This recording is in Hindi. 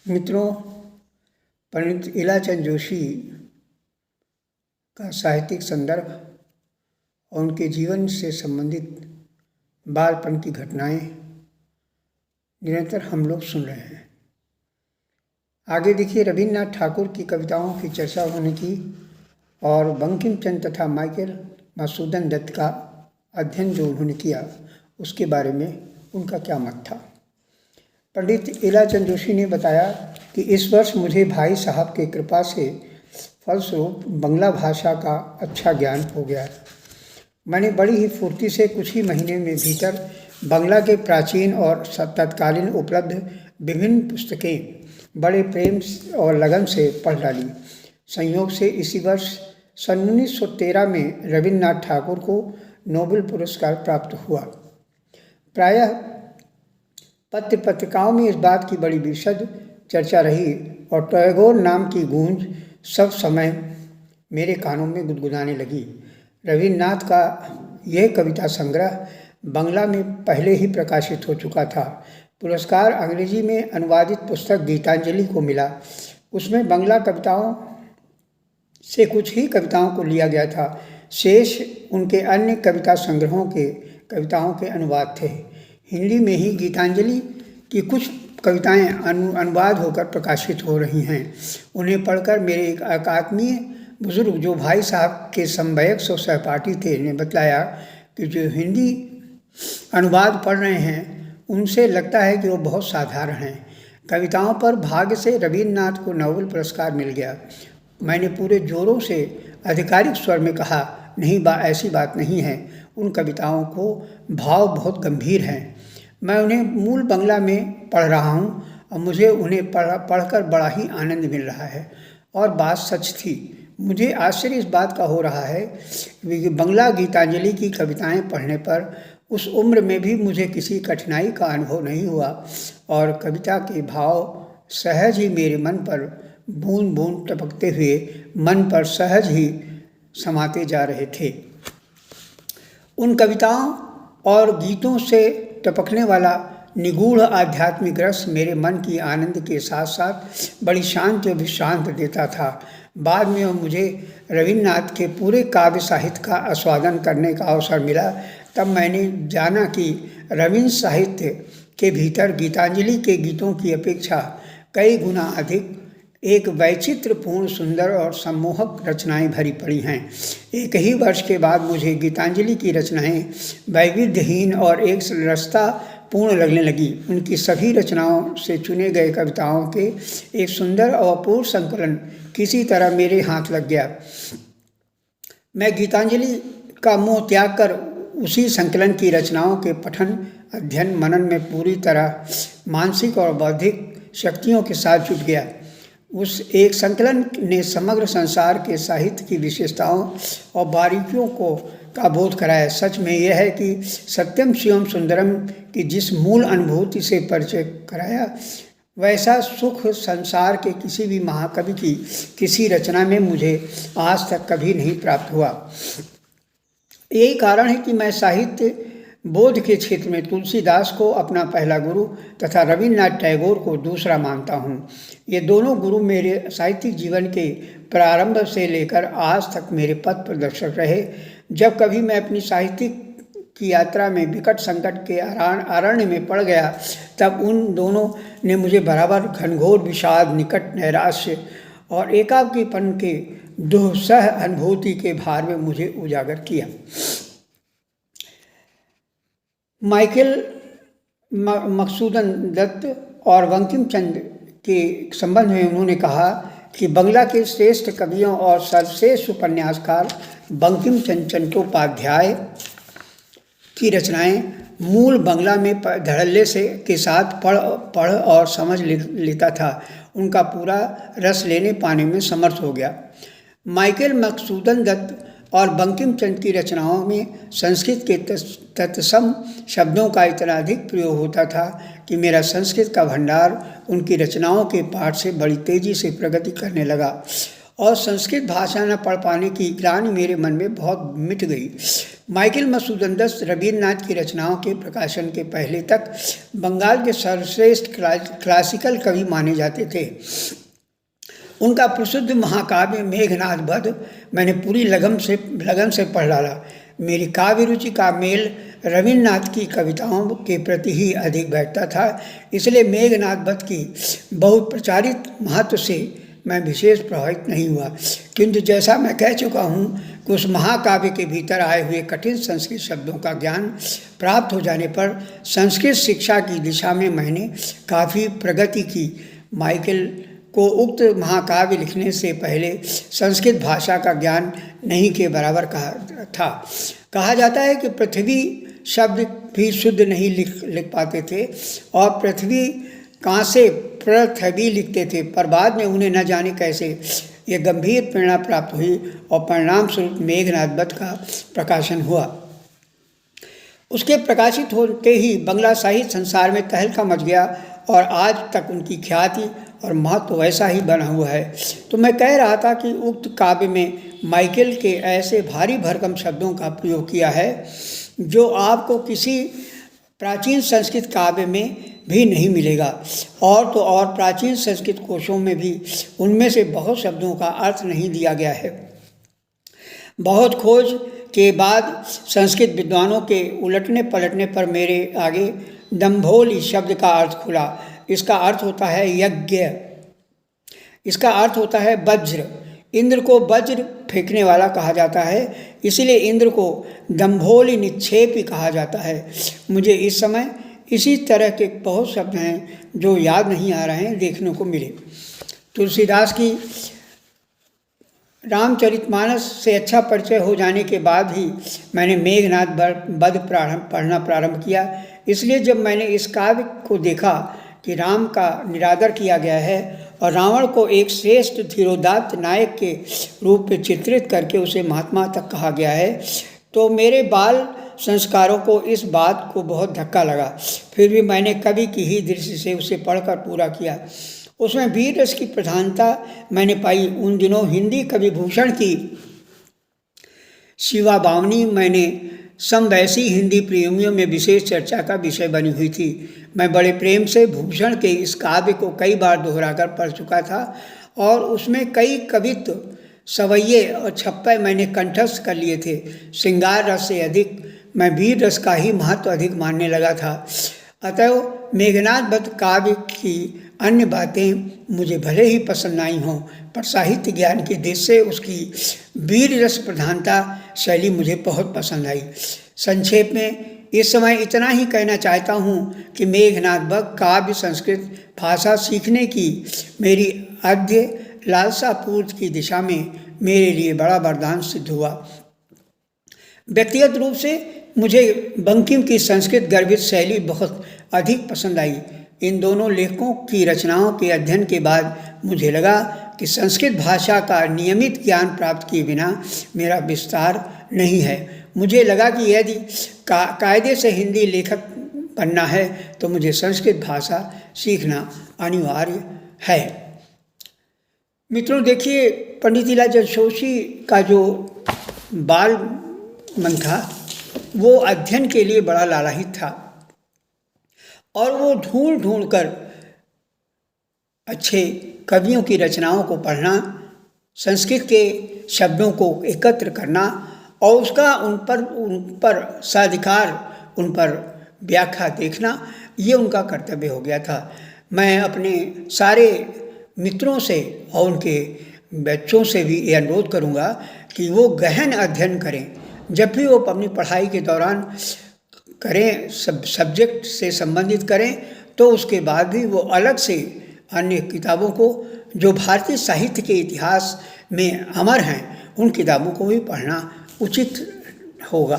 मित्रों, पंडित इलाचंद जोशी का साहित्यिक संदर्भ और उनके जीवन से संबंधित बालपन की घटनाएं निरंतर हम लोग सुन रहे हैं। आगे देखिए, रविन्द्रनाथ ठाकुर की कविताओं की चर्चा उन्होंने की और बंकिम चंद्र तथा माइकल मधुसूदन दत्त का अध्ययन जो उन्होंने किया उसके बारे में उनका क्या मत था। पंडित इलाचंद जोशी ने बताया कि इस वर्ष मुझे भाई साहब की कृपा से फलस्वरूप बंगला भाषा का अच्छा ज्ञान हो गया। मैंने बड़ी ही फुर्ती से कुछ ही महीने में भीतर बंगला के प्राचीन और तत्कालीन उपलब्ध विभिन्न पुस्तकें बड़े प्रेम और लगन से पढ़ डाली। संयोग से इसी वर्ष सन 1913 में रविन्द्रनाथ ठाकुर को नोबेल पुरस्कार प्राप्त हुआ। प्रायः पत्र पत्रिकाओं में इस बात की बड़ी विशद चर्चा रही और टैगोर नाम की गूंज सब समय मेरे कानों में गुदगुदाने लगी। रविन्द्रनाथ का यह कविता संग्रह बंगला में पहले ही प्रकाशित हो चुका था। पुरस्कार अंग्रेजी में अनुवादित पुस्तक गीतांजलि को मिला। उसमें बंगला कविताओं से कुछ ही कविताओं को लिया गया था, शेष उनके अन्य कविता संग्रहों के कविताओं के अनुवाद थे। हिंदी में ही गीतांजलि की कुछ कविताएं अनुवाद होकर प्रकाशित हो रही हैं। उन्हें पढ़कर मेरे एक आत्मीय बुजुर्ग जो भाई साहब के समवयस्क सहपाठी थे ने बतलाया कि जो हिंदी अनुवाद पढ़ रहे हैं उनसे लगता है कि वो बहुत साधारण हैं। कविताओं पर भाग्य से रविन्द्रनाथ को नोबेल पुरस्कार मिल गया। मैंने पूरे जोरों से आधिकारिक स्वर में कहा, नहीं ऐसी बात नहीं है। उन कविताओं को भाव बहुत गंभीर हैं। मैं उन्हें मूल बंगला में पढ़ रहा हूँ और मुझे उन्हें पढ़कर बड़ा ही आनंद मिल रहा है। और बात सच थी। मुझे आश्चर्य इस बात का हो रहा है कि बंगला गीतांजलि की कविताएं पढ़ने पर उस उम्र में भी मुझे किसी कठिनाई का अनुभव नहीं हुआ और कविता के भाव सहज ही मेरे मन पर बूंद बूंद टपकते हुए मन पर सहज ही समाते जा रहे थे। उन कविताओं और गीतों से टपकने वाला निगूढ़ आध्यात्मिक रस मेरे मन की आनंद के साथ साथ बड़ी शांति और विश्रांति देता था। बाद में मुझे रविन्द्रनाथ के पूरे काव्य साहित्य का आस्वादन करने का अवसर मिला। तब मैंने जाना कि रविन्द्र साहित्य के भीतर गीतांजलि के गीतों की अपेक्षा कई गुना अधिक एक वैचित्र्यपूर्ण, सुंदर और सम्मोहक रचनाएं भरी पड़ी हैं। एक ही वर्ष के बाद मुझे गीतांजलि की रचनाएं वैविध्यहीन और एक रसता पूर्ण लगने लगी। उनकी सभी रचनाओं से चुने गए कविताओं के एक सुंदर और अपूर्व संकलन किसी तरह मेरे हाथ लग गया। मैं गीतांजलि का मोह त्याग कर उसी संकलन की रचनाओं के पठन, अध्ययन, मनन में पूरी तरह मानसिक और बौद्धिक शक्तियों के साथ जुट गया। उस एक संकलन ने समग्र संसार के साहित्य की विशेषताओं और बारीकियों का बोध कराया। सच में यह है कि सत्यम शिवम सुंदरम की जिस मूल अनुभूति से परिचय कराया, वैसा सुख संसार के किसी भी महाकवि की किसी रचना में मुझे आज तक कभी नहीं प्राप्त हुआ। यही कारण है कि मैं साहित्य बोध के क्षेत्र में तुलसीदास को अपना पहला गुरु तथा रविन्द्रनाथ टैगोर को दूसरा मानता हूँ। ये दोनों गुरु मेरे साहित्यिक जीवन के प्रारंभ से लेकर आज तक मेरे पथ प्रदर्शक रहे। जब कभी मैं अपनी साहित्यिक की यात्रा में विकट संकट के अरण्य में पड़ गया, तब उन दोनों ने मुझे बराबर घनघोर विषाद, निकट नैराश्य और एकाकीपन के दुस्सह अनुभूति के भार में मुझे उजागर किया। माइकल मधुसूदन दत्त और बंकिम चंद्र के संबंध में उन्होंने कहा कि बंगला के श्रेष्ठ कवियों और सर्वश्रेष्ठ उपन्यासकार बंकिम चंद्र चट्टोपाध्याय की रचनाएं मूल बंगला में धड़ल्ले से के साथ पढ़ और समझ लेता था। उनका पूरा रस लेने पाने में समर्थ हो गया। माइकल मधुसूदन दत्त और बंकिम चंद्र की रचनाओं में संस्कृत के तत्सम शब्दों का इतना अधिक प्रयोग होता था कि मेरा संस्कृत का भंडार उनकी रचनाओं के पाठ से बड़ी तेजी से प्रगति करने लगा और संस्कृत भाषा न पढ़ पाने की ग्लानि मेरे मन में बहुत मिट गई। माइकल मधुसूदन रवींद्रनाथ की रचनाओं के प्रकाशन के पहले तक बंगाल के सर्वश्रेष्ठ क्लासिकल कवि माने जाते थे। उनका प्रसिद्ध महाकाव्य मेघनाद वध मैंने पूरी लगन से पढ़ डाला। मेरी काव्य रुचि का मेल रवींद्रनाथ की कविताओं के प्रति ही अधिक बैठता था, इसलिए मेघनाद वध की बहुत प्रचारित महत्व से मैं विशेष प्रभावित नहीं हुआ। किंतु जैसा मैं कह चुका हूँ कि उस महाकाव्य के भीतर आए हुए कठिन संस्कृत शब्दों का ज्ञान प्राप्त हो जाने पर संस्कृत शिक्षा की दिशा में मैंने काफ़ी प्रगति की। माइकल को उक्त महाकाव्य लिखने से पहले संस्कृत भाषा का ज्ञान नहीं के बराबर कहा जाता है कि पृथ्वी शब्द भी शुद्ध नहीं लिख पाते थे और पृथ्वी कहाँ से पृथ्वी लिखते थे, पर बाद में उन्हें न जाने कैसे ये गंभीर प्रेरणा प्राप्त हुई और परिणाम स्वरूप मेघनाद वध का प्रकाशन हुआ। उसके प्रकाशित होते ही बंगला साहित्य संसार में तहलका मच गया और आज तक उनकी ख्याति और महत्व वैसा ही बना हुआ है। तो मैं कह रहा था कि उक्त काव्य में माइकल के ऐसे भारी भरकम शब्दों का प्रयोग किया है जो आपको किसी प्राचीन संस्कृत काव्य में भी नहीं मिलेगा। और तो और प्राचीन संस्कृत कोशों में भी उनमें से बहुत शब्दों का अर्थ नहीं दिया गया है। बहुत खोज के बाद संस्कृत विद्वानों के उलटने पलटने पर मेरे आगे दंभोली शब्द का अर्थ खुला। इसका अर्थ होता है यज्ञ, इसका अर्थ होता है वज्र। इंद्र को वज्र फेंकने वाला कहा जाता है, इसलिए इंद्र को दंभोली निक्षेपी कहा जाता है। मुझे इस समय इसी तरह के बहुत शब्द हैं जो याद नहीं आ रहे हैं, देखने को मिले। तुलसीदास की रामचरितमानस से अच्छा परिचय हो जाने के बाद ही मैंने मेघनाद वध पढ़ना प्रारंभ किया। इसलिए जब मैंने इस काव्य को देखा कि राम का निरादर किया गया है और रावण को एक श्रेष्ठ धीरोदात्त नायक के रूप में चित्रित करके उसे महात्मा तक कहा गया है, तो मेरे बाल संस्कारों को इस बात को बहुत धक्का लगा। फिर भी मैंने कवि की ही दृष्टि से उसे पढ़कर पूरा किया। उसमें वीर रस की प्रधानता मैंने पाई। उन दिनों हिंदी कवि भूषण की शिवा बावनी मैंने समवैसी हिंदी प्रेमियों में विशेष चर्चा का विषय बनी हुई थी। मैं बड़े प्रेम से भूषण के इस काव्य को कई बार दोहराकर पढ़ चुका था और उसमें कई कवित्व, सवैये और छप्पे मैंने कंठस्थ कर लिए थे। श्रृंगार रस से अधिक मैं वीर रस का ही महत्व अधिक मानने लगा था। अतएव मेघनाद वध काव्य की अन्य बातें मुझे भले ही पसंद नहीं हों, पर साहित्य ज्ञान की दृष्टि से उसकी वीर रस प्रधानता शैली मुझे बहुत पसंद आई। संक्षेप में इस समय इतना ही कहना चाहता हूँ कि मेघनाद वध काव्य संस्कृत भाषा सीखने की मेरी आद्य लालसा पूर्ति की दिशा में मेरे लिए बड़ा वरदान सिद्ध हुआ। व्यक्तिगत रूप से मुझे बंकिम की संस्कृत गर्भित शैली बहुत अधिक पसंद आई। इन दोनों लेखकों की रचनाओं के अध्ययन के बाद मुझे लगा कि संस्कृत भाषा का नियमित ज्ञान प्राप्त किए बिना मेरा विस्तार नहीं है। मुझे लगा कि यदि कायदे से हिंदी लेखक बनना है तो मुझे संस्कृत भाषा सीखना अनिवार्य है। मित्रों, देखिए, पंडित लीलाचंद जोशी का जो बाल मन था वो अध्ययन के लिए बड़ा लालायित था और वो ढूंढ कर अच्छे कवियों की रचनाओं को पढ़ना, संस्कृत के शब्दों को एकत्र करना और उसका उन पर साधिकार, उन पर व्याख्या देखना, ये उनका कर्तव्य हो गया था। मैं अपने सारे मित्रों से और उनके बच्चों से भी ये अनुरोध करूँगा कि वो गहन अध्ययन करें। जब भी वो अपनी पढ़ाई के दौरान करें, सब्जेक्ट से संबंधित करें, तो उसके बाद भी वो अलग से अन्य किताबों को जो भारतीय साहित्य के इतिहास में अमर हैं, उन किताबों को भी पढ़ना उचित होगा।